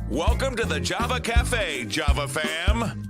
Welcome to the Java Cafe, Java fam.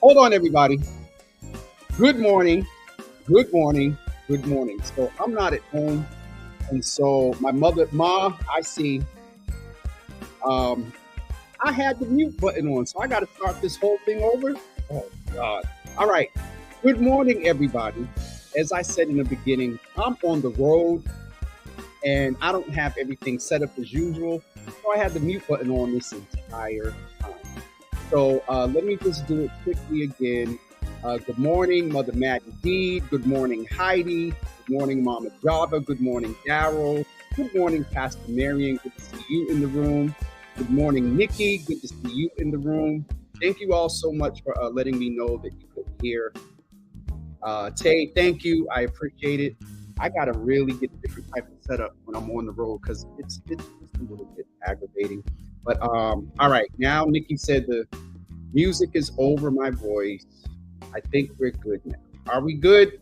Hold on, everybody. Good morning. Good morning. Good morning. So I'm not at home. And so my mother, I see. I had the mute button on. So I got to start this whole thing over. Oh, God. All right. Good morning, everybody. As I said in the beginning, I'm on the road and I don't have everything set up as usual. So I had the mute button on this entire time. So let me just do it quickly again. Good morning, Mother Maddie D. Good morning, Heidi. Good morning, Mama Java. Good morning, Daryl. Good morning, Pastor Marion. Good to see you in the room. Good morning, Nikki. Good to see you in the room. Thank you all so much for letting me know that you could hear. Tay, thank you. I appreciate it. I got to really get a different type of setup when I'm on the road because it's just a little bit aggravating. But all right, now Nikki said the music is over my voice. I think we're good now. Are we good?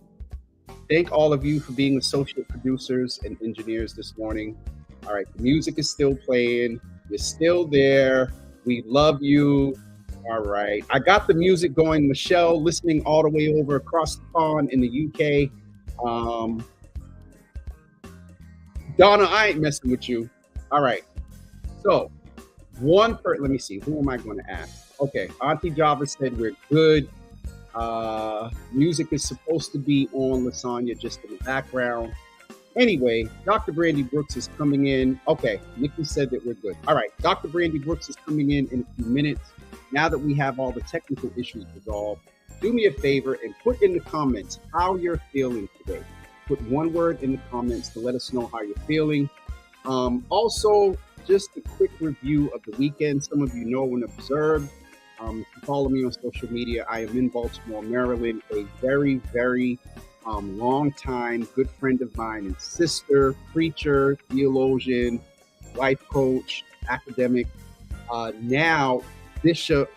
Thank all of you for being associate producers and engineers this morning. All right, the music is still playing. You're still there. We love you. All right. I got the music going. Michelle, listening all the way over across the pond in the UK. Donna, I ain't messing with you. All right. So let me see. Who am I going to ask? Okay. Auntie Java said we're good. Music is supposed to be on, Lasagna, just in the background. Anyway, Dr. Brandy Brooks is coming in. Okay, Nikki said that we're good. All right, Dr. Brandy Brooks is coming in a few minutes. Now that we have all the technical issues resolved, do me a favor and put in the comments how you're feeling today. Put one word in the comments to let us know how you're feeling. Also, just a quick review of the weekend. Some of you know and observed. If you follow me on social media, I am in Baltimore, Maryland. A very, very long time good friend of mine and sister, preacher, theologian, life coach, academic. Now, Bishop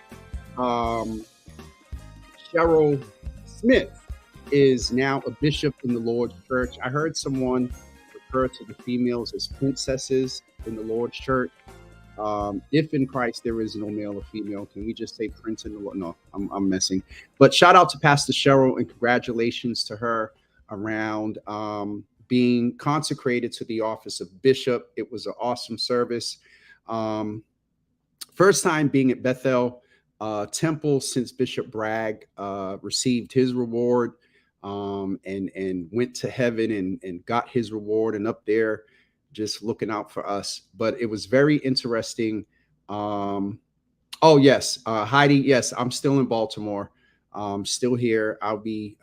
Cheryl Smith is now a bishop in the Lord's Church. I heard someone refer to the females as princesses in the Lord's Church. If in Christ there is no male or female, can we just say prince in the Lord? No, I'm messing. But shout out to Pastor Cheryl and congratulations to her around being consecrated to the office of bishop. It was an awesome service. First time being at Bethel Temple since Bishop Bragg received his reward and went to heaven and got his reward and up there just looking out for us. But it was very interesting. Oh, yes. Heidi, yes, I'm still in Baltimore. Still here. I'll be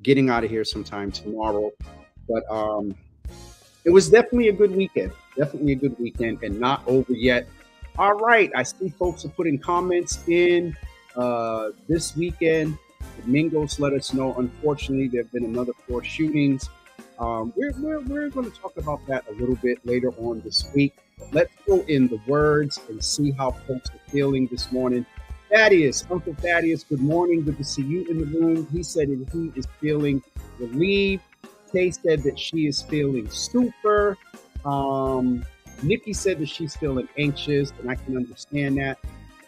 getting out of here sometime tomorrow. But it was definitely a good weekend. Definitely a good weekend and not over yet. All right. I see folks are putting comments in this weekend. The Mingos let us know, unfortunately, there have been another 4 shootings. We're going to talk about that a little bit later on this week. But let's go in the words and see how folks are feeling this morning. Thaddeus, Uncle Thaddeus, good morning. Good to see you in the room. He said that he is feeling relieved. Kay said that she is feeling super. Nikki said that she's feeling anxious, and I can understand that.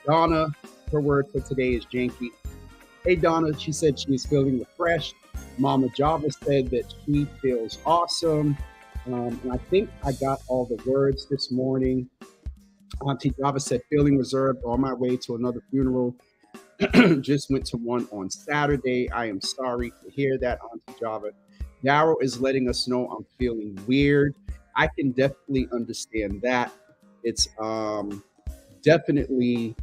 Donna, her word for today is janky. Hey, Donna, she said she is feeling refreshed. Mama Java said that she feels awesome. And I think I got all the words this morning. Auntie Java said, feeling reserved on my way to another funeral. Just went to one on Saturday. I am sorry to hear that, Auntie Java. Darrow is letting us know I'm feeling weird. I can definitely understand that. It's definitely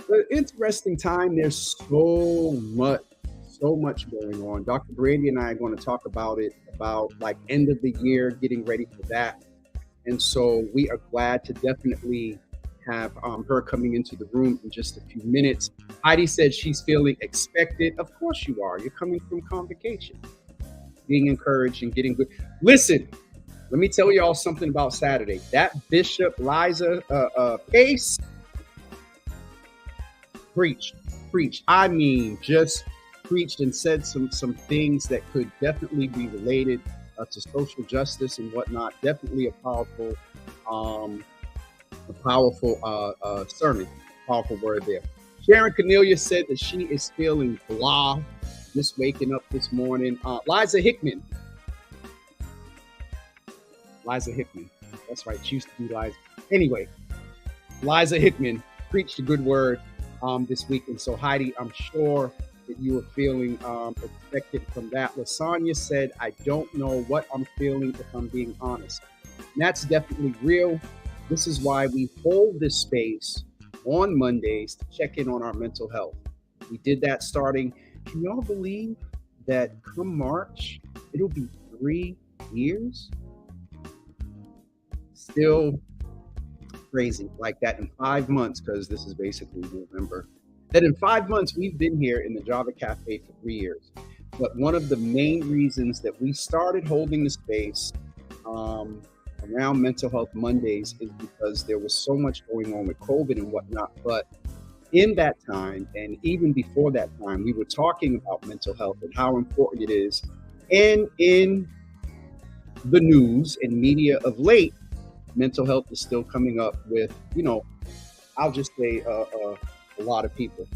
an interesting time. There's so much going on. Dr. Brandy and I are going to talk about it, about like end of the year, getting ready for that. And so we are glad to definitely have her coming into the room in just a few minutes. Heidi said she's feeling expected. Of course you are. You're coming from convocation. Being encouraged and getting good. Listen, let me tell y'all something about Saturday. That Bishop Liza Pace preached. I mean, just preached and said some things that could definitely be related to social justice and whatnot. Definitely a powerful sermon. Powerful word there. Sharon Cornelia said that she is feeling blah, just waking up this morning. Liza Hickman. That's right. She used to be Liza. Anyway, Liza Hickman preached a good word this week. And so, Heidi, I'm sure that you are feeling expected from that. Lasagna said, I don't know what I'm feeling if I'm being honest. And that's definitely real. This is why we hold this space on Mondays to check in on our mental health. We did that starting, can y'all believe that come March, it'll be 3 years? Still crazy like that in 5 months, because this is basically November. That in 5 months, we've been here in the Java Cafe for 3 years. But one of the main reasons that we started holding the space around Mental Health Mondays is because there was so much going on with COVID and whatnot. But in that time, and even before that time, we were talking about mental health and how important it is. And in the news and media of late, mental health is still coming up with, I'll just say a lot of people.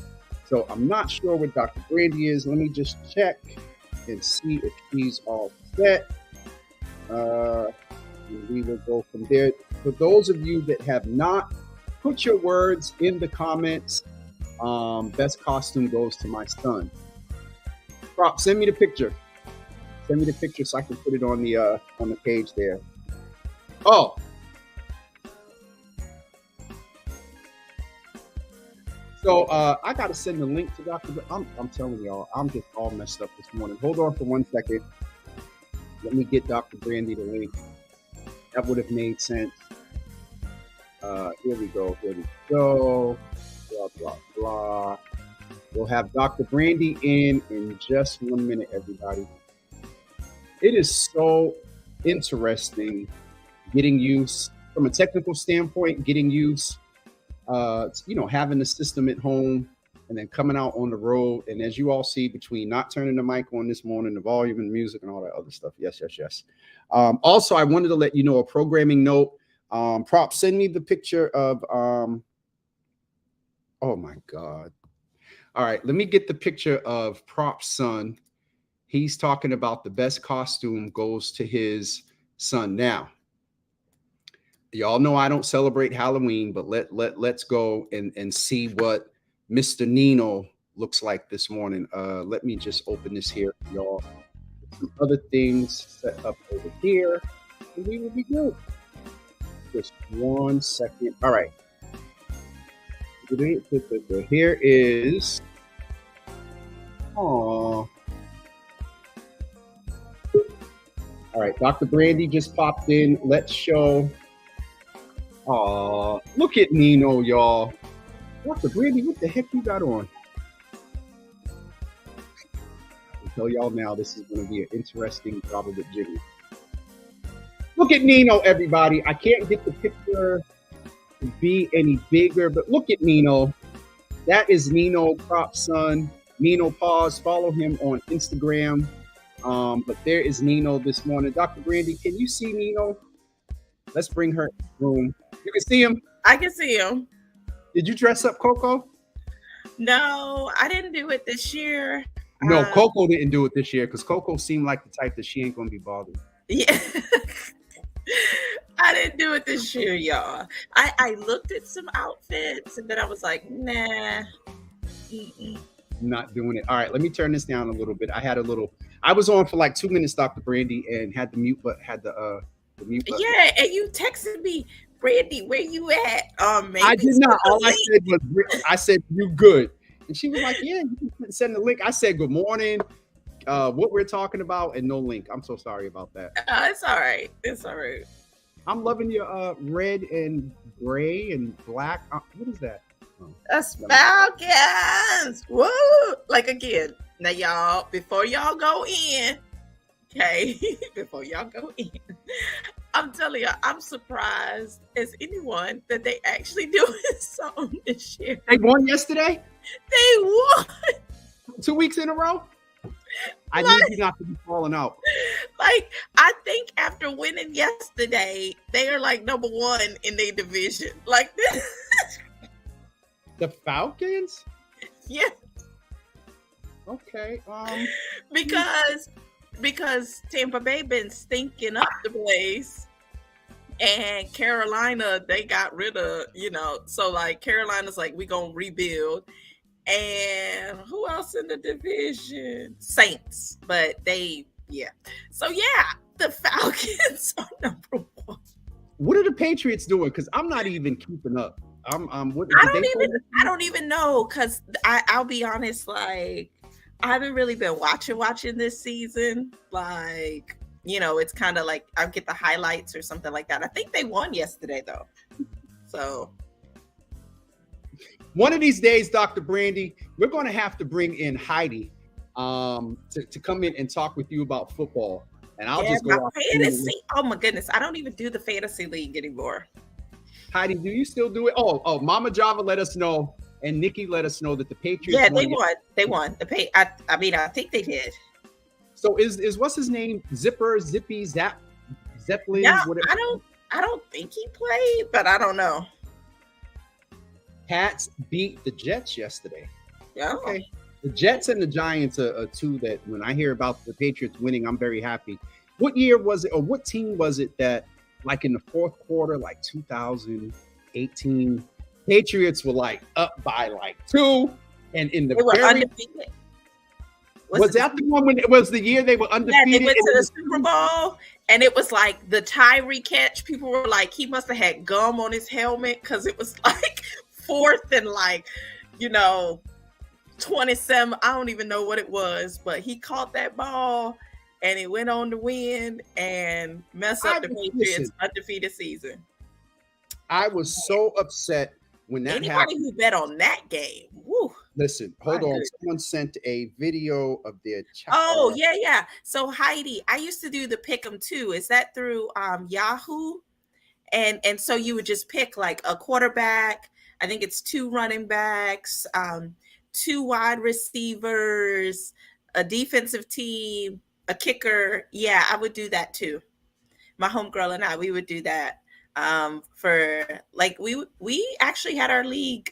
So I'm not sure what Dr. Brandy is. Let me just check and see if she's all set. And we will go from there. For those of you that have not, put your words in the comments. Best costume goes to my son. Prop, send me the picture. Send me the picture so I can put it on the page there. Oh. So I got to send the link to Dr. I'm telling y'all, I'm just all messed up this morning. Hold on for 1 second. Let me get Dr. Brandy the link. That would have made sense. Here we go. Here we go. Blah, blah, blah. We'll have Dr. Brandy in just 1 minute, everybody. It is so interesting getting used from a technical standpoint, getting used, having the system at home and then coming out on the road. And as you all see, between not turning the mic on this morning, the volume and music and all that other stuff. Yes, yes, yes. Also, I wanted to let you know a programming note. Prop, send me the picture of, oh my God. All right, let me get the picture of Prop's son. He's talking about the best costume goes to his son. Now, y'all know I don't celebrate Halloween, but let's go and see what Mr. Nino looks like this morning. Let me just open this here, y'all. Some other things set up over here, and we will be good. Just 1 second. All right. Here is. Oh. All right, Dr. Brandy just popped in. Let's show. Oh, look at Nino, y'all. Dr. Brandy, what the heck you got on? I'll tell y'all now, this is going to be an interesting job with Jimmy. Look at Nino, everybody. I can't get the picture to be any bigger, but look at Nino. That is Nino, Prop's son. Nino Pause. Follow him on Instagram. But there is Nino this morning. Dr. Brandy, can you see Nino? Let's bring her in the room. You can see him? I can see him. Did you dress up Coco? No, I didn't do it this year. No, Coco didn't do it this year because Coco seemed like the type that she ain't going to be bothered. Yeah. I didn't do it this year, y'all. I looked at some outfits and then I was like, nah. Not doing it. All right, let me turn this down a little bit. I was on for like 2 minutes, Dr. Brandy, and had the mute mute button. Yeah, and you texted me, Brandy, where you at? Maybe I did not. All I said was, you good. And she was like, yeah, you can send the link. I said, good morning, what we're talking about, and no link. I'm so sorry about that. It's all right. It's all right. I'm loving your red and gray and black. What is that? That's Falcons. Woo! Like again. Now, y'all, before y'all go in, okay, I'm telling you, I'm surprised as anyone that they actually do a song this year. They won yesterday? They won. 2 weeks in a row? I need you not to be falling out. Like, I think after winning yesterday, they are like number one in their division. Like this. The Falcons? Yeah. Okay. Because Tampa Bay been stinking up the place, and Carolina, they got rid of, so like Carolina's like, we gonna rebuild. And who else in the division? Saints. But so the Falcons are number one. What are the Patriots doing? Because I'm not even keeping up. I don't even know, because I'll be honest, like I haven't really been watching this season. Like, it's kind of like I'll get the highlights or something like that. I think they won yesterday though. So one of these days, Dr. Brandy, we're going to have to bring in Heidi to come in and talk with you about football. And I'll just go off. Fantasy. Oh my goodness. I don't even do the fantasy league anymore. Heidi, do you still do it? Oh, Mama Java let us know, and Nikki let us know that the Patriots. Yeah, they won. They won. I think they did. So is what's his name? Zippy, Zeppelin? No, whatever. I don't think he played, but I don't know. Pats beat the Jets yesterday. Yeah. Okay. The Jets and the Giants are two that when I hear about the Patriots winning, I'm very happy. What year was it, or what team was it that, like in the fourth quarter, like 2018, Patriots were like up by like 2, and in the undefeated. Was that the one when it was the year they were undefeated? Yeah, they went to the Super Bowl, and it was like the Tyree catch. People were like, he must have had gum on his helmet because it was like fourth and 27. I don't even know what it was, but he caught that ball and it went on to win and mess up the Patriots' undefeated season. I was so upset when that Anybody happened. who bet on that game, woo, Listen, my hold on. goodness. Someone sent a video of their Oh, yeah, yeah. So Heidi, I used to do the pick 'em too. Is that through Yahoo? And so you would just pick like a quarterback. I think it's two running backs, two wide receivers, a defensive team, a kicker. Yeah, I would do that too. My homegirl and I, we would do that for like we actually had our league.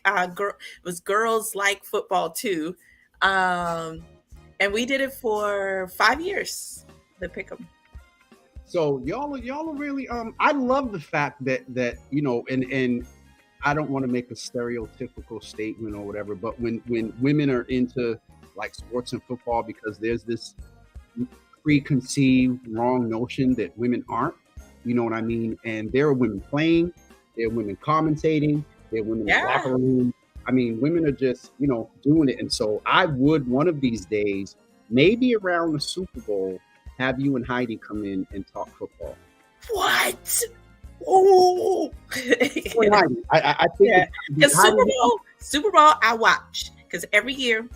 Was girls like football too, and we did it for 5 years. The pick 'em. So y'all are really I love the fact that and I don't want to make a stereotypical statement or whatever, but when women are into like sports and football, because there's this preconceived wrong notion that women aren't, you know what I mean? And there are women playing, there are women commentating, there are women in the Yeah. locker room. I mean, women are just, doing it. And so I would one of these days, maybe around the Super Bowl, have you and Heidi come in and talk football. What? Oh, You and Heidi, I think Yeah. Because Heidi- Super Bowl, I watch because every year,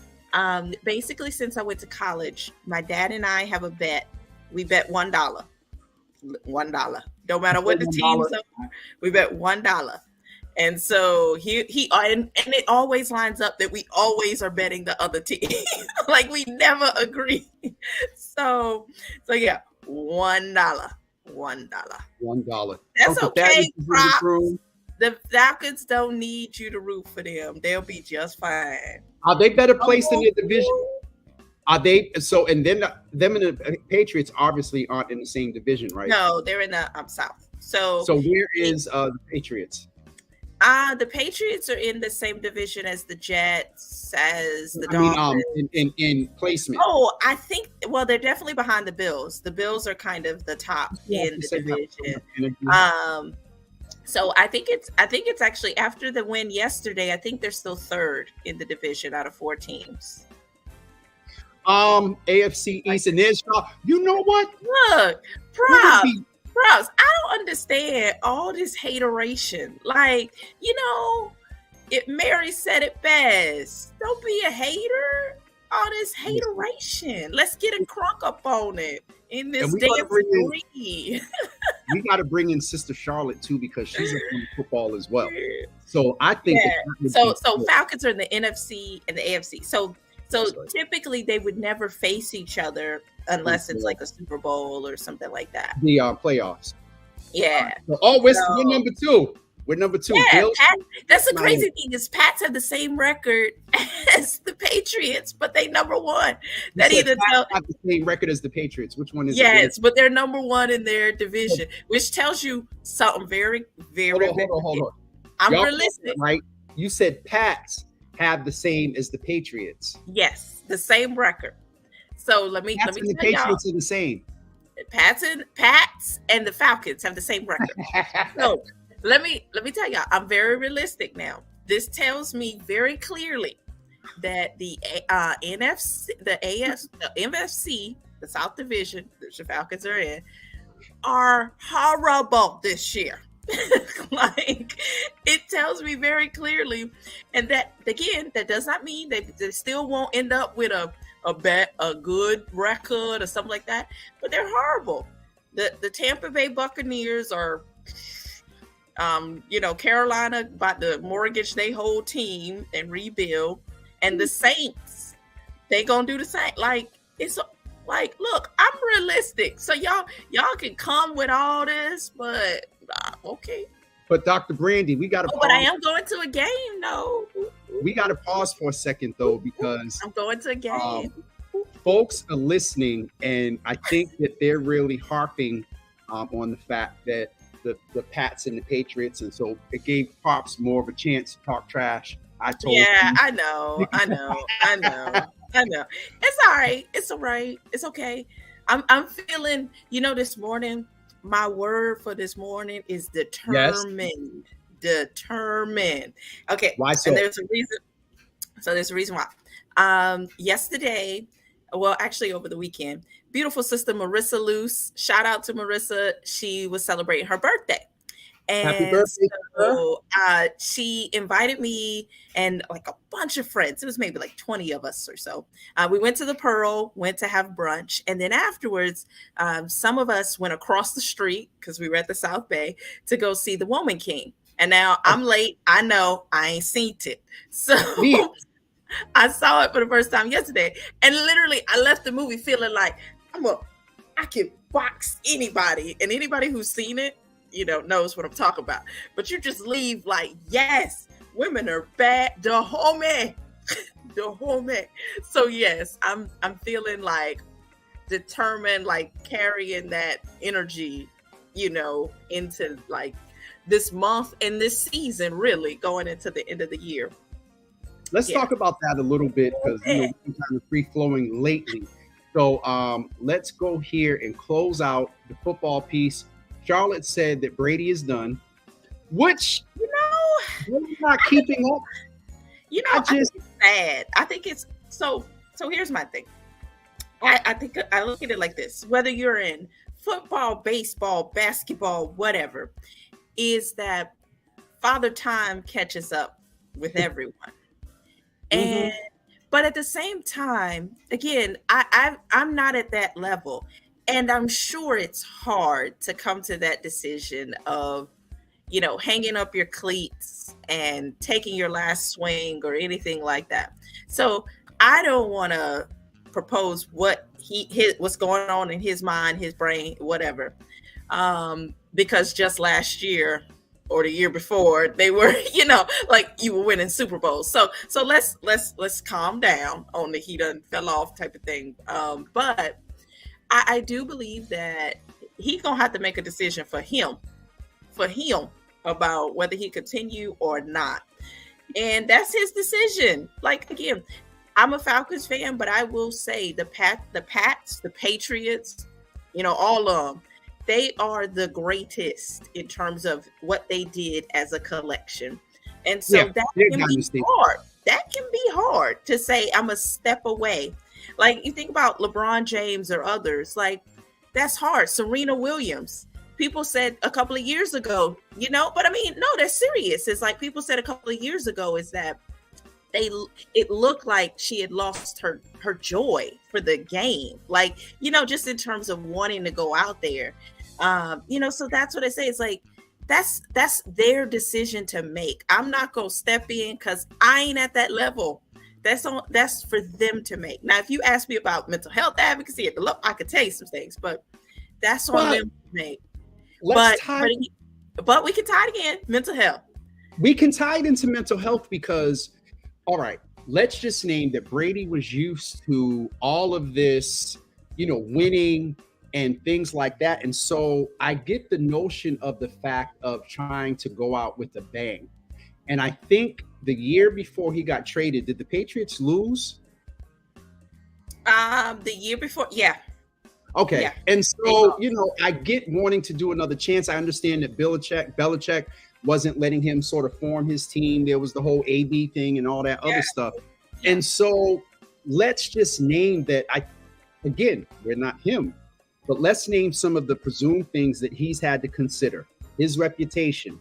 basically since I went to college, my dad and I have a bet. We bet $1. $1. No matter what the $1. teams are, we bet $1. And so he and it always lines up that we always are betting the other team. Like we never agree. So yeah, $1. $1. $1. That's Uncle okay, Thaddeus is in the props. room. The Falcons don't need you to root for them. They'll be just fine. Are they better placed in their division? Are they so? And then them and the Patriots obviously aren't in the same division, right? No, they're in the South. So where is the Patriots? the Patriots are in the same division as the Jets, as the I mean, Dolphins. in placement. Oh, I think they're definitely behind the Bills. The Bills are kind of the top in the division. So I think it's actually after the win yesterday, I think they're still third in the division out of 4 teams. AFC East, and there's you know what? Look, props. I don't understand all this hateration. Like, Mary said it best. Don't be a hater. All this hateration. Let's get a crunk up on it in this damn free. We got to bring in Sister Charlotte too, because she's in football as well. So I think so Falcons are in the NFC and the AFC. So typically they would never face each other unless it's like a Super Bowl or something like that. The playoffs. Yeah. We're number 2. We're number 2. Yeah, that's the crazy thing is Pats have the same record as the Patriots, but they number 1. That either have the same record as the Patriots. Which one is? Yes, but they're number 1 in their division, which tells you something very, very. Hold on. I'm realistic, right? You said Pats have the same as the Patriots. Yes, the same record. So let me and the Patriots are the same. Pats and the Falcons have the same record. So let me tell y'all, I'm very realistic now. This tells me very clearly that the NFC, the MFC, the South Division, which the Falcons are in, are horrible this year. Like, it tells me very clearly, and that again, that does not mean that they still won't end up with a good record or something like that, but they're horrible. The Tampa Bay Buccaneers are, Carolina about to mortgage their whole team and rebuild, and the Saints, they gonna do the same. Like, it's like, look, I'm realistic, so y'all can come with all this, but okay. But Dr. Brandy, we got to. But I am going to a game, though. We got to pause for a second, though, because I'm going to a game. Folks are listening, and I think that they're really harping on the fact that the Pats and the Patriots, and so it gave Pops more of a chance to talk trash. I told him. I know. It's all right. It's all right. It's okay. I'm feeling, this morning, my word for this morning is determined. Yes. Determined. Okay. Why so? And there's a reason. So there's a reason why. Yesterday, well, actually over the weekend, beautiful sister Marissa Luce. Shout out to Marissa. She was celebrating her birthday. Happy And birthday to her. so she invited me and like a bunch of friends. It was maybe like 20 of us or so. We went to the Pearl, went to have brunch. And then afterwards, some of us went across the street because we were at the South Bay to go see the Woman King. And now Oh, I'm late. I know I ain't seen it. So me. I saw it for the first time yesterday. And literally, I left the movie feeling like I could box anybody. And anybody who's seen it, knows what I'm talking about. But you just leave like, yes, women are bad. The homie. The homie. So yes, I'm feeling like determined, like carrying that energy, into like this month and this season, really going into the end of the year. Let's Yeah. talk about that a little bit because we've been kind of free flowing lately. So let's go here and close out the football piece. Charlotte said that Brady is done, which we're not keeping up. I think it's sad. I think it's so. So here's my thing. I think I look at it like this: whether you're in football, baseball, basketball, whatever, is that Father Time catches up with everyone. And but at the same time, again, I'm not at that level, and I'm sure it's hard to come to that decision of hanging up your cleats and taking your last swing or anything like that. So I don't want to propose what's going on in his mind, his brain, whatever, because just last year or the year before they were like you were winning Super Bowls. So let's calm down on the he done fell off type of thing. But I do believe that he's gonna have to make a decision for him about whether he continue or not, and that's his decision. Like, again, I'm a Falcons fan, but I will say the Pats, the Patriots, all of them, they are the greatest in terms of what they did as a collection. And so that can be hard. That can be hard to say I'm a step away. Like, you think about LeBron James or others, like that's hard. Serena Williams. People said a couple of years ago, but I mean, no, they're serious. It's like people said a couple of years ago is that it looked like she had lost her joy for the game. Like, just in terms of wanting to go out there. So that's what I say. It's like, that's their decision to make. I'm not going to step in because I ain't at that level. That's for them to make. Now, if you ask me about mental health advocacy at the level, I could tell you some things, but that's on them to make. But we can tie it again. Mental health. We can tie it into mental health because, all right, let's just name that Brady was used to all of this, winning and things like that. And so I get the notion of the fact of trying to go out with a bang. And I think the year before he got traded, did the Patriots lose? The year before, yeah. Okay. Yeah. And so, I get wanting to do another chance. I understand that Belichick wasn't letting him sort of form his team. There was the whole AB thing and all that other stuff. Yeah. And so let's just name that. Again, we're not him, but let's name some of the presumed things that he's had to consider. His reputation.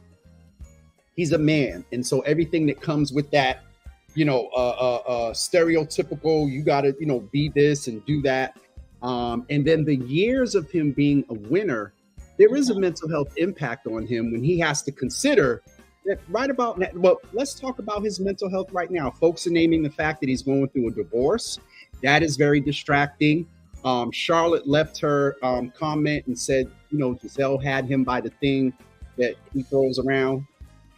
He's a man. And so everything that comes with that, stereotypical, you got to, be this and do that. And then the years of him being a winner, there is a mental health impact on him when he has to consider that right about now. Well, let's talk about his mental health right now. Folks are naming the fact that he's going through a divorce. That is very distracting. Charlotte left her comment and said, Giselle had him by the thing that he throws around,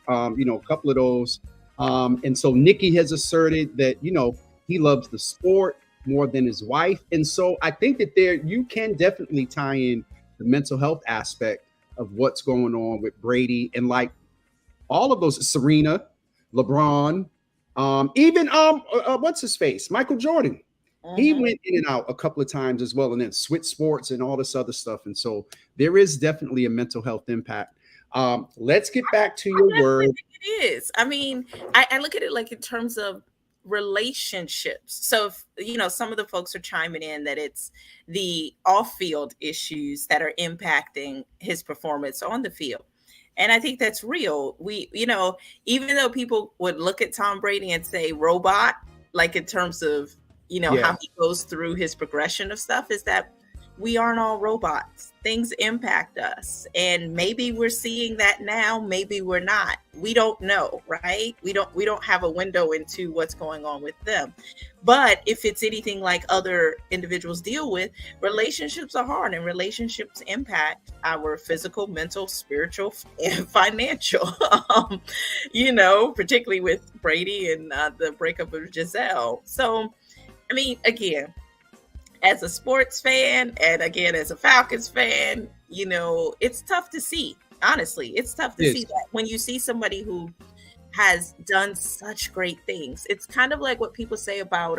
a couple of those. And so Nikki has asserted that, he loves the sport more than his wife. And so I think that you can definitely tie in the mental health aspect of what's going on with Brady and like all of those, Serena, LeBron, even what's his face, Michael Jordan. He went in and out a couple of times as well, and then switched sports and all this other stuff. And so there is definitely a mental health impact. Let's get back to your word. It is. I mean, I look at it like in terms of relationships. So if, some of the folks are chiming in that it's the off-field issues that are impacting his performance on the field. And I think that's real. Even though people would look at Tom Brady and say robot, like in terms of, Yeah. how he goes through his progression of stuff, is that we aren't all robots. Things impact us. And maybe we're seeing that now, maybe we're not. We don't know, right? We don't have a window into what's going on with them. But if it's anything like other individuals deal with, relationships are hard, and relationships impact our physical, mental, spiritual, and financial. Particularly with Brady and the breakup of Giselle. So, I mean, again, as a sports fan and again as a Falcons fan, it's tough to see. Honestly, it's tough to see that when you see somebody who has done such great things. It's kind of like what people say about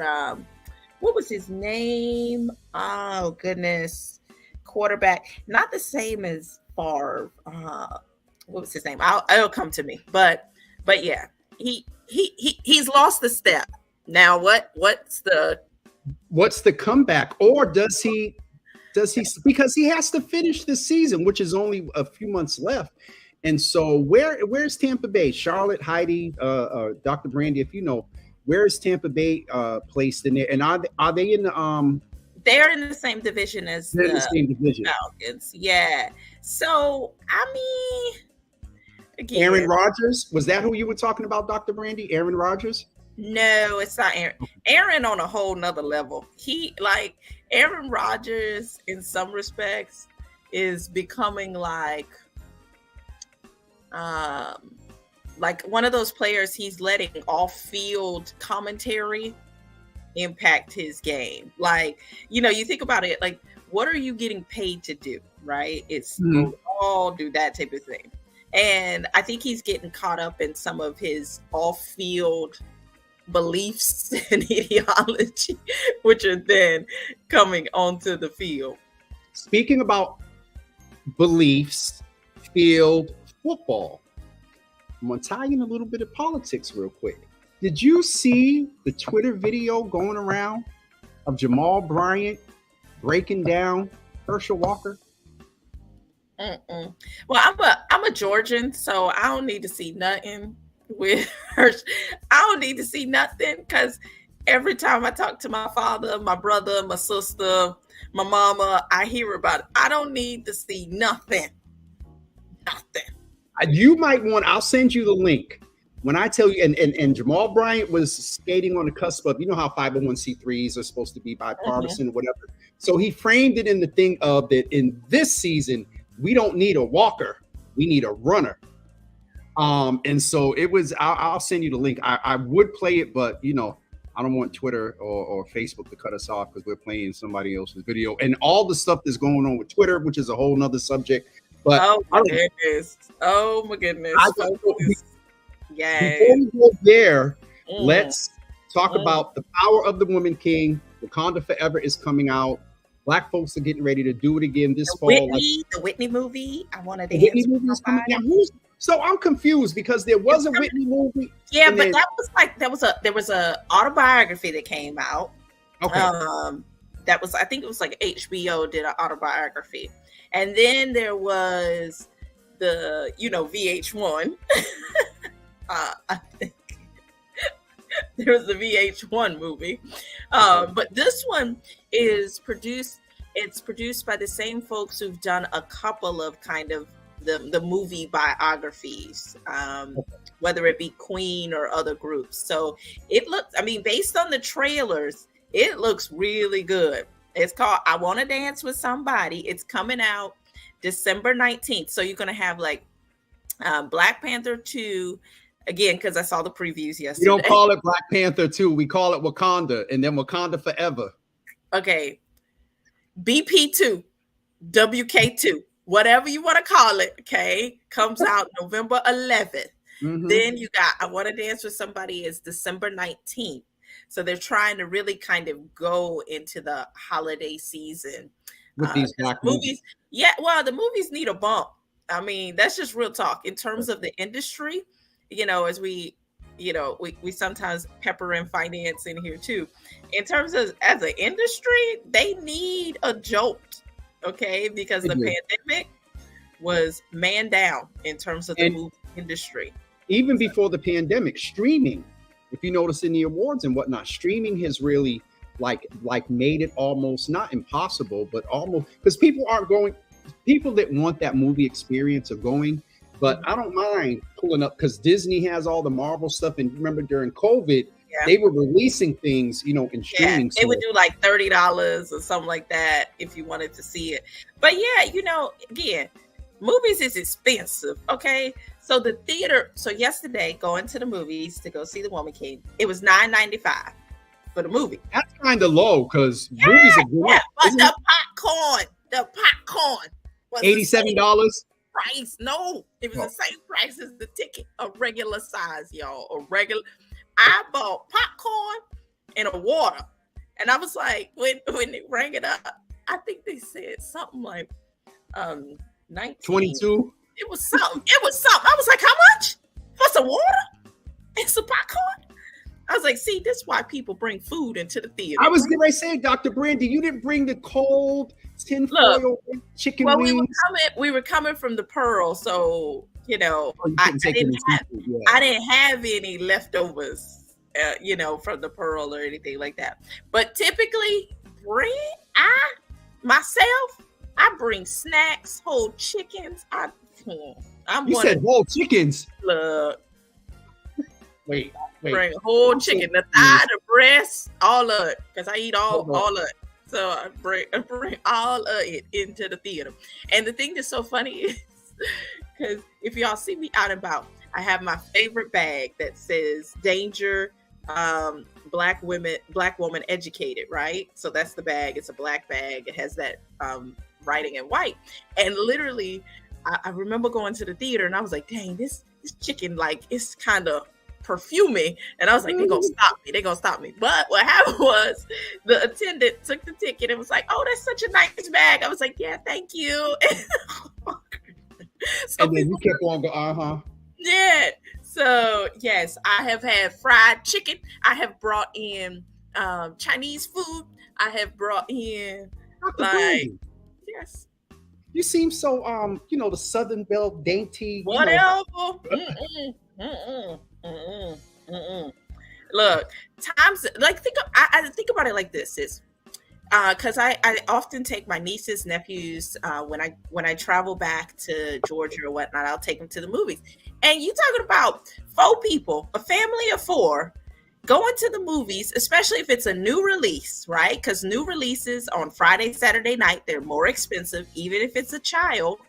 what was his name? Oh goodness, quarterback, not the same as Favre. What was his name? It'll come to me. But yeah, he's lost the step. Now what's the comeback, or does he because he has to finish this season, which is only a few months left. And so where's Tampa Bay? Charlotte, Heidi, Dr. Brandy, if you know, where is Tampa Bay placed in there? And are they in the they're in the same division as the same division. Falcons. Yeah. So I mean, again, Aaron Rodgers, was that who you were talking about, Dr. Brandy? Aaron Rodgers? No, it's not Aaron. Aaron on a whole nother level. Aaron Rodgers in some respects is becoming like one of those players. He's letting off-field commentary impact his game. You think about it, like, what are you getting paid to do, right? It's all do that type of thing. And I think he's getting caught up in some of his off-field beliefs and ideology, which are then coming onto the field. Speaking about beliefs, field, football, I'm going to tie in a little bit of politics real quick. Did you see the Twitter video going around of Jamal Bryant breaking down Herschel Walker? Well, I'm a Georgian, so I don't need to see nothing with her. I don't need to see nothing, because every time I talk to my father, my brother, my sister, my mama, I hear about it. I don't need to see nothing. You might want, I'll send you the link when I tell you. And Jamal Bryant was skating on the cusp of, you know how 501c3s are supposed to be bipartisan or whatever. So he framed it in the thing of that in this season, we don't need a walker, we need a runner. And so it was, I'll send you the link. I would play it, but I don't want Twitter or Facebook to cut us off because we're playing somebody else's video and all the stuff that's going on with Twitter, which is a whole nother subject. But oh my goodness. Yeah. Before we go there, let's talk about The Power of the Woman King. Wakanda Forever is coming out. Black folks are getting ready to do it again this fall. The Whitney movie. I wanted to Whitney movie is coming out. So I'm confused because there was a Whitney movie. Yeah, but there was a autobiography that came out. Okay. I think it was like HBO did an autobiography. And then there was the, VH1. I think there was the VH1 movie. But this one is produced by the same folks who've done a couple of kind of the movie biographies, whether it be Queen or other groups. So it looks, based on the trailers, it looks really good. It's called I Want to Dance with Somebody. It's coming out December 19th. So you're going to have Black Panther 2, again, because I saw the previews yesterday. We don't call it Black Panther 2. We call it Wakanda, and then Wakanda Forever. Okay. BP2, WK2. Whatever you want to call it, okay, comes out November 11th. Then you got I Want to Dance with Somebody is December 19th. So they're trying to really kind of go into the holiday season with these black movies. Yeah, well, the movies need a bump. That's just real talk in terms of the industry. As we sometimes pepper in finance in here too. In terms of as an industry, they need a jolt. Okay, because the pandemic, was man down in terms of the movie industry. Even before the pandemic, streaming, if you notice in the awards and whatnot, streaming has really like made it almost not impossible, but almost, because people aren't going, people that want that movie experience of going, but I don't mind pulling up, because Disney has all the Marvel stuff. And remember during COVID, they were releasing things, you know, in streaming. They would do like $30 or something like that if you wanted to see it. But yeah, you know, again, movies is expensive. Okay. So the theater, so yesterday going to the movies to go see The Woman King, it was $9.95 for the movie. That's kind of low, because movies are good. Yeah, but the popcorn was $87. Price. No, it was the same price as the ticket, a regular size, y'all. I bought popcorn and a water, and I was like, when they rang it up, I think they said something like 19. 22. It was something. I was like, how much for some water and some popcorn? I was like, see, this is why people bring food into the theater. I was going to say, Dr. Brandy, you didn't bring the cold tinfoil chicken wings. We were coming from the Pearl, so you know, I didn't have any leftovers, you know, from the Pearl or anything like that. But typically, I bring snacks, whole chickens. You said whole chickens. Look. Wait. Bring a whole chicken, the thigh, the breast, all of it, because I eat all of it. So I bring all of it into the theater. And the thing that's so funny is, because if y'all see me out and about, I have my favorite bag that says "Danger, Black woman educated," right? So that's the bag. It's a black bag. It has that writing in white. And literally, I remember going to the theater and I was like, dang, this chicken, like, it's kind of perfumey, and I was like, they're gonna stop me. But what happened was the attendant took the ticket and was like, oh, that's such a nice bag. I was like, yeah, thank you. So and then you kept on going, yeah. So yes, I have had fried chicken. I have brought in Chinese food. I have brought in yes. You seem so you know, the Southern Belle dainty. Whatever. Look, times like I think about it like this is because I often take my nieces, nephews when I travel back to Georgia or whatnot. I'll take them to the movies, and you talking about 4 people, a family of 4, going to the movies, especially if it's a new release, right? Because new releases on Friday, Saturday night, they're more expensive, even if it's a child.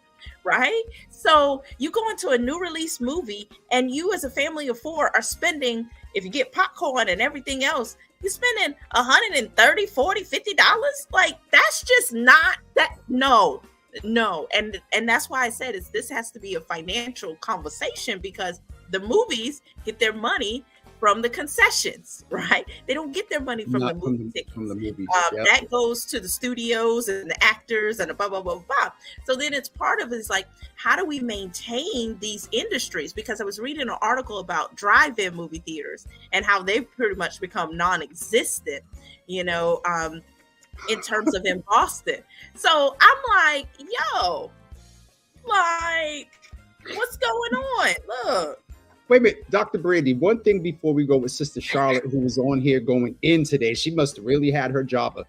Right? So you go into a new release movie and you as a family of 4 are spending, if you get popcorn and everything else, you're spending $130, $40, $50. Like, that's just not that. No. And that's why I said this has to be a financial conversation, because the movies get their money from the concessions, right? They don't get their money from the movie tickets. From the movies. That goes to the studios and the actors and the blah, blah, blah, blah. So then it's part of it's like, how do we maintain these industries? Because I was reading an article about drive-in movie theaters and how they've pretty much become non-existent, you know, in terms of in Boston. So I'm like, yo, like, what's going on? Look. Wait a minute, Dr. Brandy, one thing before we go with Sister Charlotte, who was on here going in today. She must have really had her job.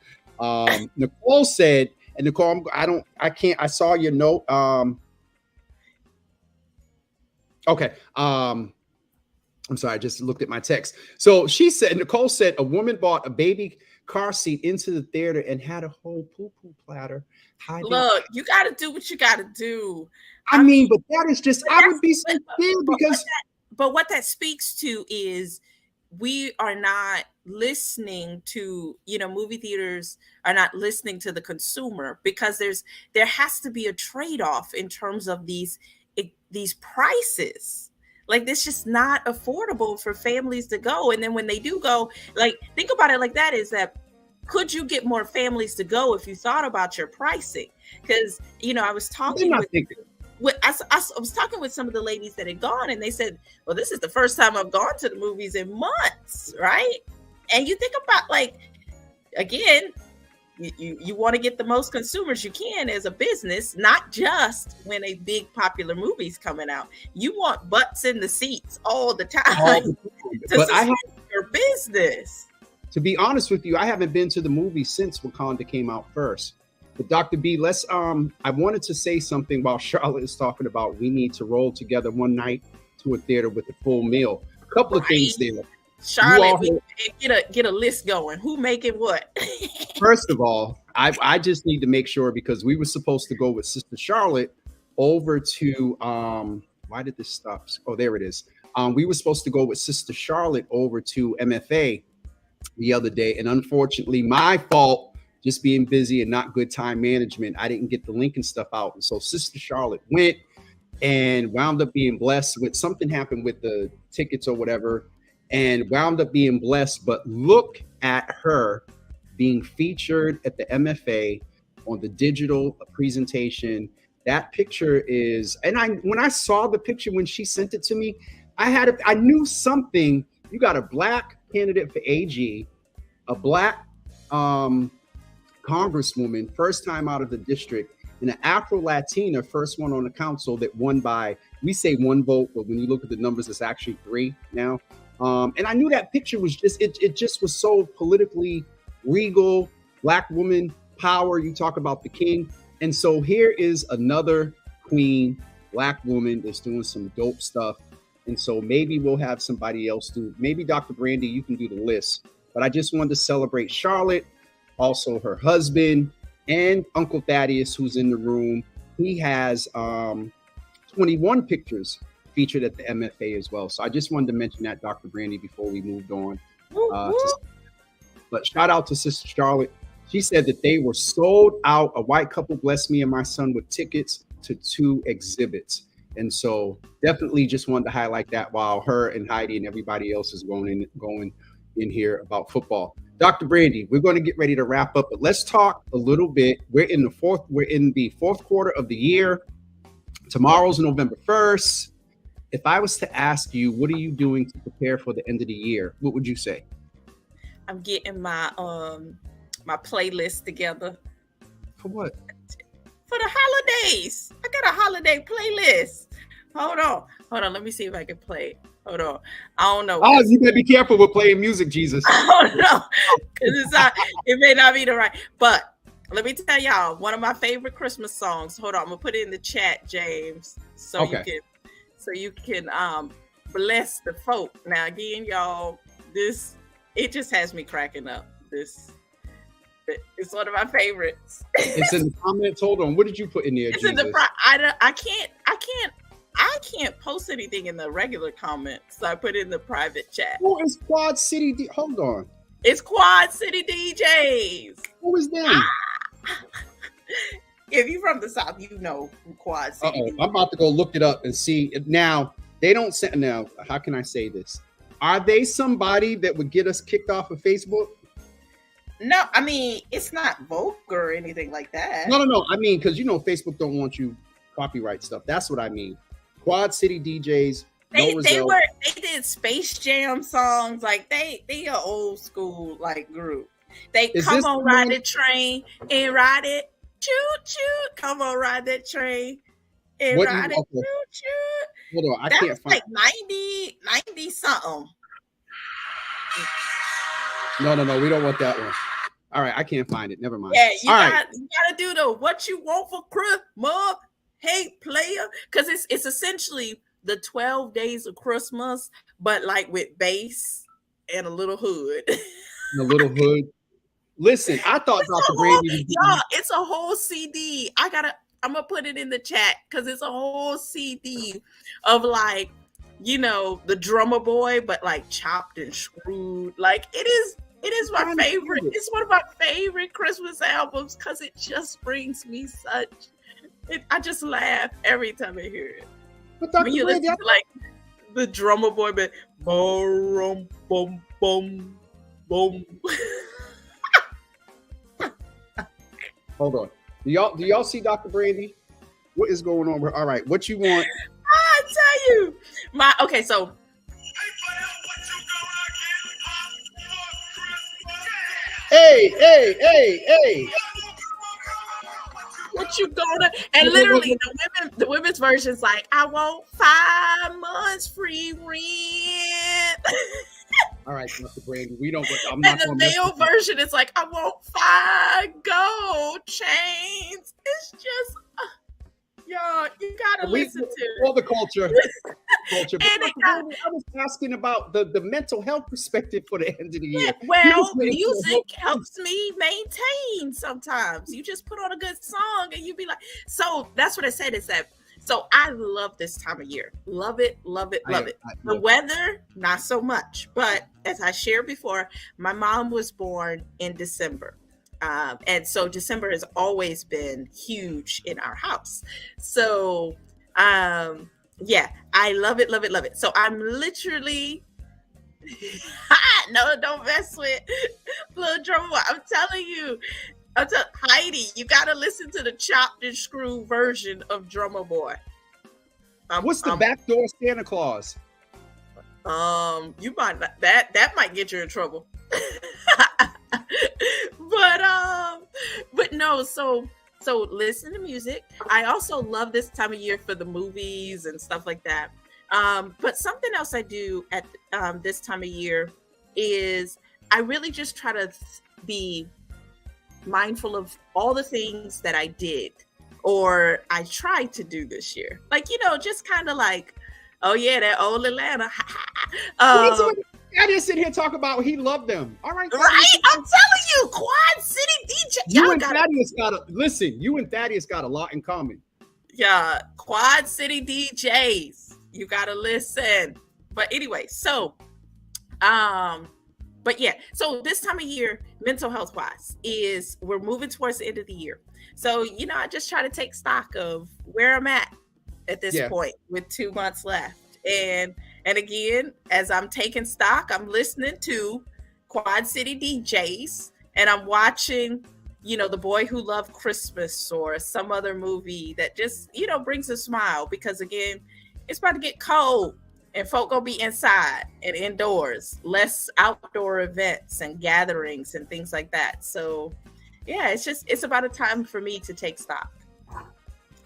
Nicole said, and Nicole, I saw your note. Okay. I'm sorry, I just looked at my text. So Nicole said a woman bought a baby car seat into the theater and had a whole poo-poo platter. Look, you got to do what you got to do. I mean, but that is just, I would be so scared because... But what that speaks to is we are not listening to, you know, movie theaters are not listening to the consumer, because there has to be a trade-off in terms of these prices. Like, this just not affordable for families to go. And then when they do go, like, think about it like that, is that could you get more families to go if you thought about your pricing? Because, you know, I was talking I was talking with some of the ladies that had gone, and they said, well, this is the first time I've gone to the movies in months, right? And you think about, like, again, You want to get the most consumers you can as a business, not just when a big popular movie's coming out. You want butts in the seats all the time to sustain your business. To be honest with you, I haven't been to the movie since Wakanda came out first. But Dr. B, let's I wanted to say something while Charlotte is talking about we need to roll together one night to a theater with a full meal. A couple of things there. Charlotte, get a list going. Who making what? First of all, I just need to make sure, because we were supposed to go with Sister Charlotte over to why did this stop? Oh, there it is. We were supposed to go with Sister Charlotte over to MFA the other day, and unfortunately, my fault, just being busy and not good time management, I didn't get the link and stuff out. And so Sister Charlotte went and wound up being blessed with something happened with the tickets or whatever, and wound up being blessed. But look at her being featured at the MFA on the digital presentation. That picture is, and when I saw the picture when she sent it to me, I knew something. You got a black candidate for AG, a black congresswoman, first time out of the district, and an Afro-Latina, first one on the council that won by, we say one vote, but when you look at the numbers, it's actually 3 now. And I knew that picture was just, it just was so politically regal, black woman power. You talk about the king. And so here is another queen, black woman that's doing some dope stuff. And so maybe we'll have somebody else do, maybe Dr. Brandy, you can do the list. But I just wanted to celebrate Charlotte, also her husband, and Uncle Thaddeus, who's in the room. He has 21 pictures featured at the MFA as well. So I just wanted to mention that, Dr. Brandy, before we moved on. But shout out to Sister Charlotte. She said that they were sold out. A white couple blessed me and my son with tickets to 2 exhibits. And so definitely just wanted to highlight that while her and Heidi and everybody else is going in here about football. Dr. Brandy, we're going to get ready to wrap up, but let's talk a little bit. We're in the fourth quarter of the year. Tomorrow's November 1st. If I was to ask you, what are you doing to prepare for the end of the year? What would you say? I'm getting my my playlist together. For what? For the holidays. I got a holiday playlist. Hold on. Let me see if I can play it. Hold on. I don't know. Oh, you better be careful with playing music, Jesus. I don't know. Because it may not be the right. But let me tell y'all, one of my favorite Christmas songs. Hold on. I'm going to put it in the chat, James. So you can bless the folk. Now, again, y'all, it just has me cracking up. It's one of my favorites. It's in the comments. Hold on. What did you put in there? It's Jesus? In the I can't post anything in the regular comments. So I put it in the private chat. Oh, it's Quad City. Hold on. It's Quad City DJs. Who is that? If you're from the South, you know who Quad City. I'm about to go look it up and see. Now, they don't say, now, how can I say this? Are they somebody that would get us kicked off of Facebook? No, I mean, it's not vulgar or anything like that. No. I mean, because Facebook don't want you copyright stuff. That's what I mean. Quad City DJs. They did Space Jam songs. Like they are old school like group. They come on, ride the train and ride it. Choo choo. Come on, ride that train and ride it. Choo choo. Hold on, I can't find. Like 90 something. No, we don't want that one. All right, I can't find it. Never mind. Yeah, you gotta do the what you want for Christmas. Hey, player, because it's essentially the 12 days of Christmas, but like with bass and a little hood. Listen, I thought Dr. Brandy. Y'all, it's a whole CD. I'm gonna put it in the chat because it's a whole CD of like, the Drummer Boy, but like chopped and screwed. Like it is my favorite. It's one of my favorite Christmas albums because it just brings me I just laugh every time I hear it. But Dr. When you listen to like the Drummer Boy, but boom, boom, boom, boom. Hold on. Do y'all see Dr. Brandy? What is going on? All right, what you want? I tell you, Hey. What you gonna? And literally, the women's version's like, I want 5 months free rent. All right, Dr. Brandy, we don't. I'm And not. the male version is like, I want 5 gold chains. It's just, y'all, you gotta listen to all the culture. But And I was asking about the mental health perspective for the end of the year. well, music helps me maintain sometimes. You just put on a good song and you be like, so that's what I said is that, so I love this time of year. Love it. The weather, not so much. But as I shared before, my mom was born in December. And so December has always been huge in our house. So, yeah, I love it. So I'm literally, no, don't mess with little drummer. I'm telling you, Heidi, you got to listen to the chopped and screw version of Drummer Boy. What's the backdoor Santa Claus? You might not, that might get you in trouble. but no, so listen to music. I also love this time of year for the movies and stuff like that. But something else I do at this time of year is I really just try to be mindful of all the things that I did or I tried to do this year. Like, just kind of like, oh yeah, that old Atlanta. I just sit here and talk about he loved them. All right. Right? I'm telling you, Quad City DJ. You and Thaddeus got a lot in common. Yeah, Quad City DJs. You gotta listen. But anyway, so but yeah, so this time of year, mental health wise, we're moving towards the end of the year. So, I just try to take stock of where I'm at this point with 2 months left. And again, as I'm taking stock, I'm listening to Quad City DJs and I'm watching, The Boy Who Loved Christmas or some other movie that just, brings a smile because again, it's about to get cold and folk gonna be inside and indoors, less outdoor events and gatherings and things like that. So yeah, it's about a time for me to take stock.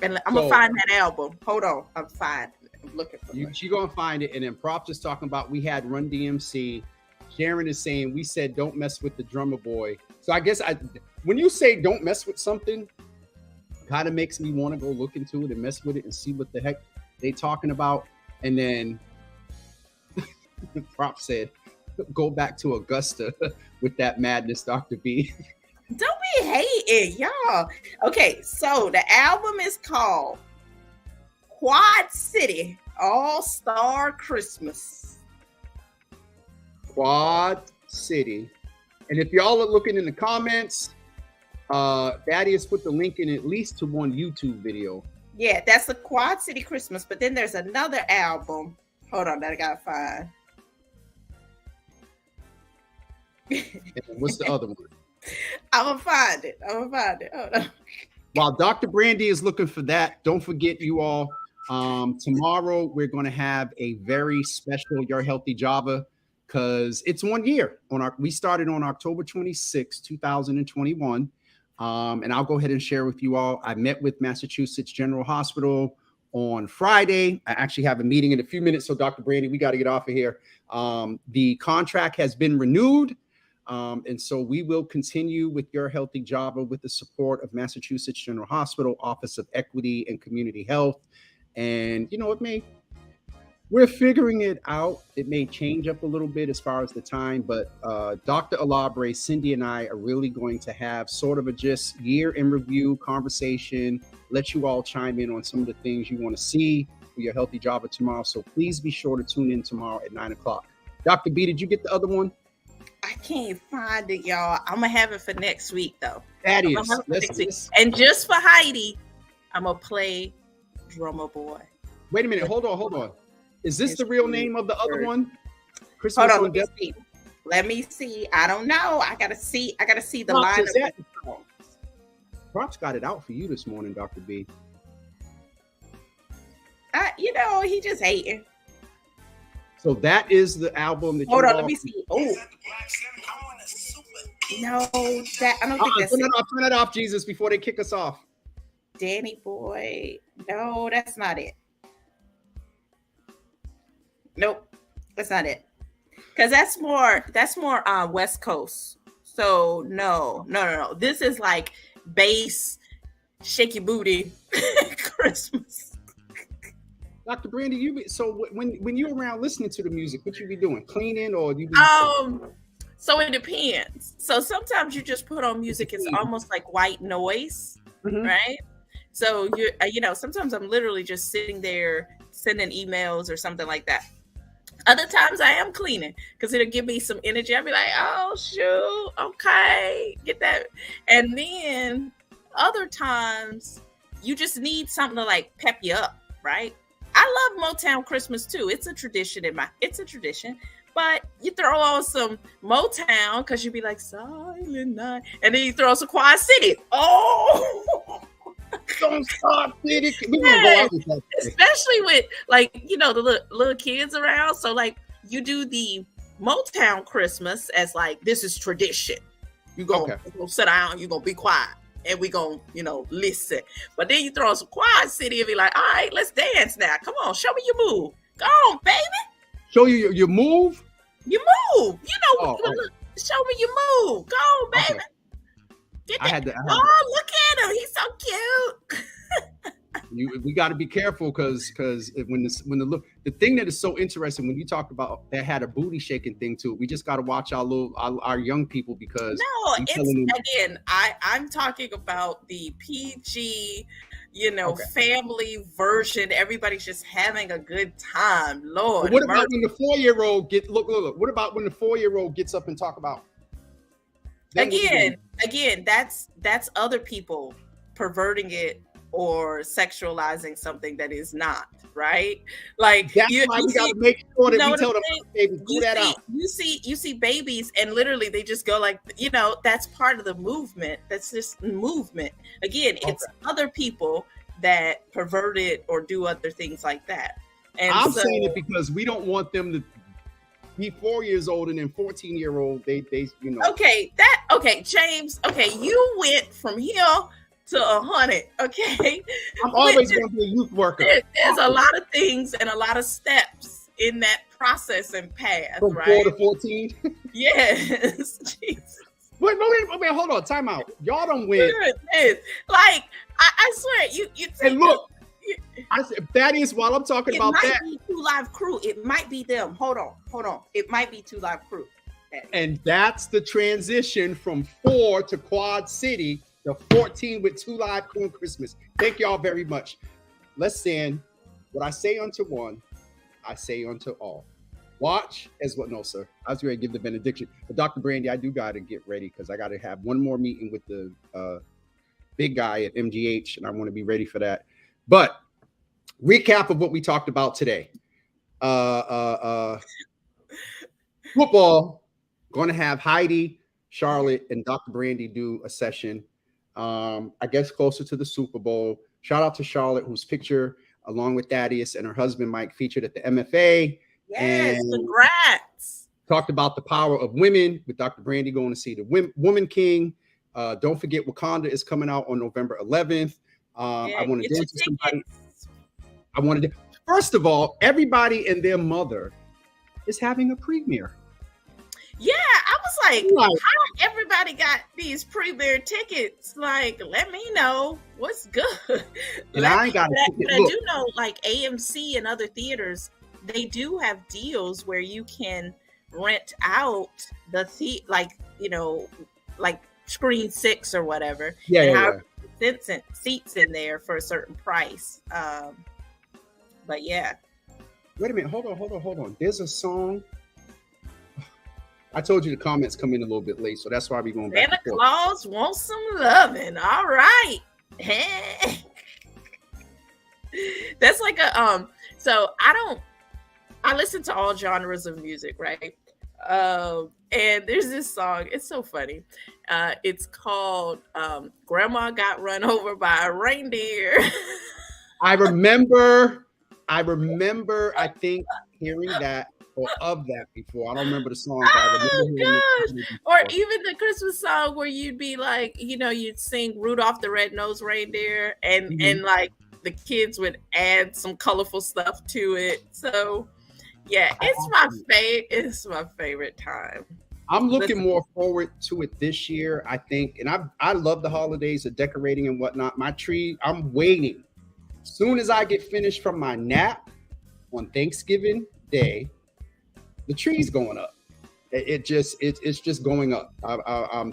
And I'm gonna find that album. Hold on, I'm looking for it. You're gonna find it. And then Prop is talking about we had Run DMC. Sharon is saying we said don't mess with the Drummer Boy. So I guess when you say don't mess with something, kind of makes me want to go look into it and mess with it and see what the heck they talking about. And then Prop said go back to Augusta with that madness, Dr. B. Don't be hating, y'all. Okay, so the album is called Quad City All-Star Christmas. Quad City. And if y'all are looking in the comments, Thaddeus put the link in at least to one YouTube video. Yeah, that's the Quad City Christmas. But then there's another album. Hold on, that I gotta find. And what's the other one? I'm gonna find it. Hold on. While Dr. Brandy is looking for that, don't forget you all. Tomorrow we're going to have a very special Your Healthy Java because it's 1 year. We started on October 26, 2021. And I'll go ahead and share with you all. I met with Massachusetts General Hospital on Friday. I actually have a meeting in a few minutes. So Dr. Brandy, we got to get off of here. The contract has been renewed. And so we will continue with Your Healthy Java with the support of Massachusetts General Hospital, Office of Equity and Community Health. And, we're figuring it out. It may change up a little bit as far as the time, but Dr. Alabre, Cindy, and I are really going to have sort of a just year in review conversation, let you all chime in on some of the things you want to see for Your Healthy Java tomorrow. So please be sure to tune in tomorrow at 9:00. Dr. B, did you get the other one? I can't find it, y'all. I'm going to have it for next week, though. That is. And just for Heidi, I'm going to play Drummer Boy. Wait a minute. Hold on. Is this the real name of the other one? Christmas Hold on. Let me see. I don't know. I gotta see the line of Props got it out for you this morning, Dr. B. He just hating. So that is the album that Hold on, let me see. Oh. No, that I don't think that's it. Turn it off, Jesus, before they kick us off. Danny Boy. No, that's not it. Nope, that's not it. Because that's more West Coast. So no. This is like bass, shaky booty Christmas. Dr. Brandy, so when you're around listening to the music, what you be doing? Cleaning or you be So it depends. So sometimes you just put on music, it's almost like white noise, right? So you're sometimes I'm literally just sitting there sending emails or something like that. Other times I am cleaning because it'll give me some energy. I'll be like, oh shoot, okay, get that. And then other times you just need something to like pep you up, right? I love Motown Christmas too. It's a tradition but you throw on some Motown because you'd be like Silent Night, and then you throw some Quad City. Oh, don't stop, City. Yes. Especially with the little kids around. So like you do the Motown Christmas as like this is tradition. You gonna sit down, you gonna be quiet, and we gonna listen. But then you throw on some Quad City and be like, all right, let's dance now. Come on, show me your move. Go on, baby. Show you your move? You move. Show me your move. Go on, baby. Okay. Oh, look at him. He's so cute. We got to be careful because when the thing that is so interesting when you talk about that had a booty shaking thing to it, we just got to watch our young people because I'm talking about the PG family version. Everybody's just having a good time. Lord, what about when the 4-year-old look? What about when the 4-year-old gets up and talk about? Again, that's other people perverting it or sexualizing something that is not right. Like that's why we got to make sure that we tell them, baby, do that out. You see babies, and literally they just go like, that's part of the movement. That's just movement. Again, it's other people that pervert it or do other things like that. And I'm saying it because we don't want them to be 4 years old and then 14-year-old. They Okay, James. Okay, you went from here to 100. Okay, I'm always going to be a youth worker. There's a lot of things and a lot of steps in that process and path, from right? 4 to 14. Yes. Jesus. Wait, hold on, time out. Y'all don't win. Goodness. Like I swear, you and look. I said that is while I'm talking about that. It might be 2 Live Crew. It might be them. Hold on. It might be 2 Live Crew. And that's the transition from 4 to Quad City, the 14 with 2 Live Crew Christmas. Thank y'all very much. Let's sing. What I say unto one, I say unto all. Watch as what? No, sir. I was ready to give the benediction. But Dr. Brandy, I do got to get ready because I got to have one more meeting with the big guy at MGH, and I want to be ready for that. But recap of what we talked about today. Football, going to have Heidi, Charlotte, and Dr. Brandy do a session, I guess closer to the Super Bowl. Shout out to Charlotte, whose picture, along with Thaddeus and her husband Mike, featured at the MFA. Yes, and congrats. Talked about the power of women with Dr. Brandy going to see the Woman King. Don't forget Wakanda is coming out on November 11th. I want to dance with somebody. First of all, everybody and their mother is having a premiere. Yeah, I was like, how everybody got these premiere tickets? Like, let me know what's good. And I ain't got a ticket. But I do know, like AMC and other theaters, they do have deals where you can rent out the like screen 6 or whatever. Yeah. Seats in there for a certain price. But yeah. Wait a minute. Hold on. There's a song. I told you the comments come in a little bit late, so that's why we're going back. Santa Claus wants some loving. All right. That's like a so I listen to all genres of music, right? And there's this song, it's so funny. It's called Grandma Got Run Over by a Reindeer. I remember, I think, hearing that. or of that before. I don't remember the song, but I remember Oh hearing gosh. it Or before. even the Christmas song where you'd be like, you'd sing Rudolph the Red-Nosed Reindeer and Mhm. like the kids would add some colorful stuff to it. So yeah, it's my favorite time. I'm looking Listen, more forward to it this year, I think. And I love the holidays, the decorating and whatnot. My tree, I'm waiting. Soon as I get finished from my nap on Thanksgiving Day, the tree's going up. It's just going up.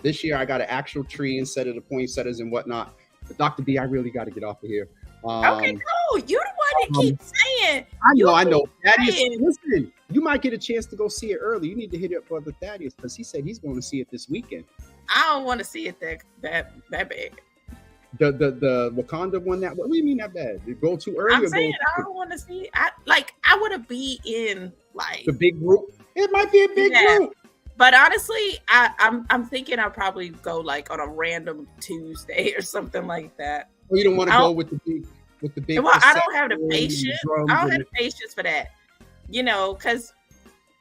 This year I got an actual tree instead of the poinsettias and whatnot. But Dr. B, I really got to get off of here. okay, cool. You're the one that Um, keeps saying I know. Thaddeus, saying, listen, you might get a chance to go see it early. You need to hit it up for the Thaddeus because he said he's going to see it this weekend. I don't want to see it that bad. The Wakanda one that. What do you mean that bad? Did it go too early? I'm Or saying go I don't want to see it. I want to be in like the big group? It might be a big group. But honestly, I'm thinking I'll probably go like on a random Tuesday or something like that. Well, you don't want to go with the big. Well, I don't have the patience. I don't have the patience for that. Because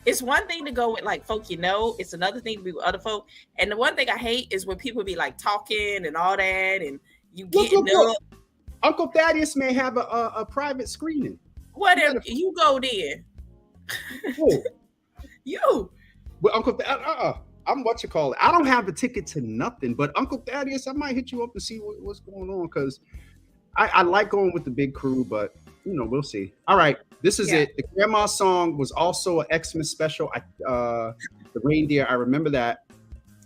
it's one thing to go with like folk it's another thing to be with other folk. And the one thing I hate is when people be like talking and all that, and you getting up. Uncle Thaddeus may have a private screening. Whatever, you go there. Oh. You. But Uncle I'm what you call it. I don't have a ticket to nothing, but Uncle Thaddeus, I might hit you up and see what's going on because I like going with the big crew, but we'll see. All right, this is it. The grandma song was also an Xmas special. The reindeer, I remember that.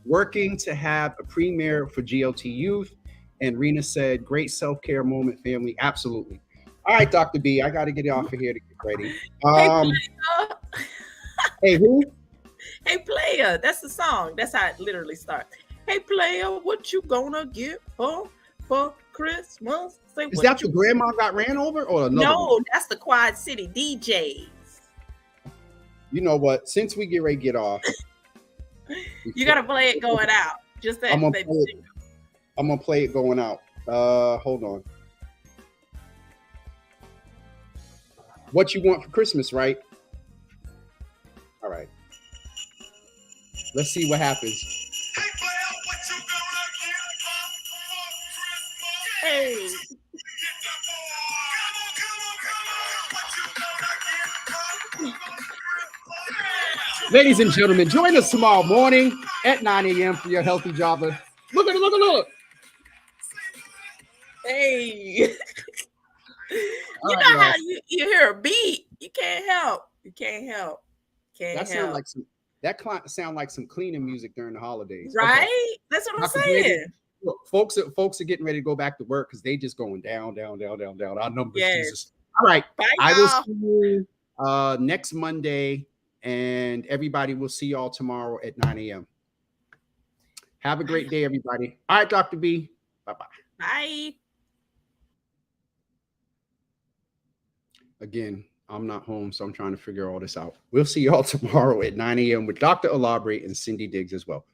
Working to have a premiere for GLT Youth, and Rena said, "Great self-care moment, family." Absolutely. All right, Dr. B, I got to get off of here to get ready. Hey, who? Hey, player. That's the song. That's how it literally starts. Hey, player, what you gonna get for Christmas? Is that the grandma got ran over or another? No, that's the Quad City DJs. You know what? Since we get ready to get off, you gotta play it going out. Just that. I'm gonna play it going out. Hold on. What you want for Christmas, right? All right. Let's see what happens. Hey, player, what you gonna get for Christmas? Hey. Get that boy. Come on. What you gonna get for Christmas? Ladies and gentlemen, join us tomorrow morning at 9 a.m. for your healthy Java. Look. Hey. How you hear a beat, you can't help. That sound like some cleaning music during the holidays. Right? Okay. That's what I'm saying. Look, folks are getting ready to go back to work because they just going down. Our numbers. Yes. Jesus. All right. Bye, I will see you next Monday, and everybody will see y'all tomorrow at 9 a.m. Have a great day, everybody. All right, Dr. B. Bye-bye. Bye. Again, I'm not home, so I'm trying to figure all this out. We'll see y'all tomorrow at 9 a.m. with Dr. Alabre and Cindy Diggs as well.